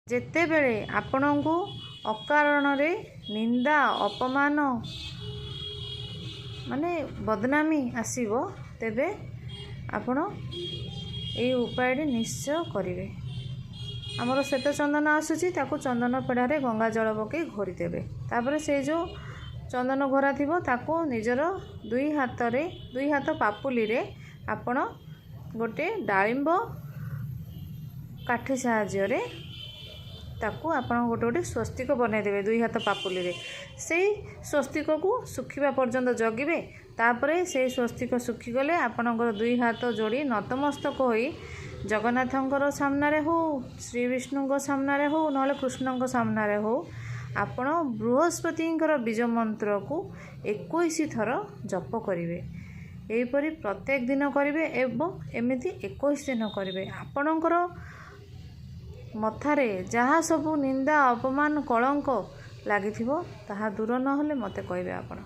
ଯେତେବେଳେ ଆପଣଙ୍କୁ ଅକାରଣରେ ନିନ୍ଦା ଅପମାନ ମାନେ ବଦନାମୀ ଆସିବ, ତେବେ ଆପଣ ଏଇ ଉପାୟଟି ନିଶ୍ଚୟ କରିବେ। ଆମର ଶ୍ଵେତ ଚନ୍ଦନ ଆସୁଛି, ତାକୁ ଚନ୍ଦନ ପେଡ଼ାରେ ଗଙ୍ଗା ଜଳ ପକାଇ ଘୋରିଦେବେ। ତାପରେ ସେଇ ଯେଉଁ ଚନ୍ଦନ ଘୋରା ଥିବ ତାକୁ ନିଜର ଦୁଇ ହାତ ପାପୁଲିରେ ଆପଣ ଗୋଟେ ଡାଳିମ୍ବ କାଠି ସାହାଯ୍ୟରେ ତାକୁ ଆପଣ ଗୋଟେ ସ୍ୱସ୍ତିକ ବନେଇଦେବେ ଦୁଇ ହାତ ପାପୁଲିରେ। ସେଇ ସ୍ୱସ୍ତିକକୁ ଶୁଖିବା ପର୍ଯ୍ୟନ୍ତ ଜଗିବେ। ତାପରେ ସେଇ ସ୍ୱସ୍ତିକ ଶୁଖିଗଲେ ଆପଣଙ୍କର ଦୁଇ ହାତ ଯୋଡ଼ି ନତମସ୍ତକ ହୋଇ ଜଗନ୍ନାଥଙ୍କର ସାମ୍ନାରେ ହଉ, ଶ୍ରୀ ବିଷ୍ଣୁଙ୍କ ସାମ୍ନାରେ ହଉ, ନହେଲେ କୃଷ୍ଣଙ୍କ ସାମ୍ନାରେ ହଉ, ଆପଣ ବୃହସ୍ପତିଙ୍କର ବୀଜ ମନ୍ତ୍ରକୁ 21 ଥର ଜପ କରିବେ। ଏହିପରି ପ୍ରତ୍ୟେକ ଦିନ କରିବେ ଏବଂ ଏମିତି 21 ଦିନ କରିବେ। ଆପଣଙ୍କର ମଥାରେ ଯାହା ସବୁ ନିନ୍ଦା ଅପମାନ କଳଙ୍କ ଲାଗିଥିବ ତାହା ଦୂର ନହେଲେ ମୋତେ କହିବେ ଆପଣ।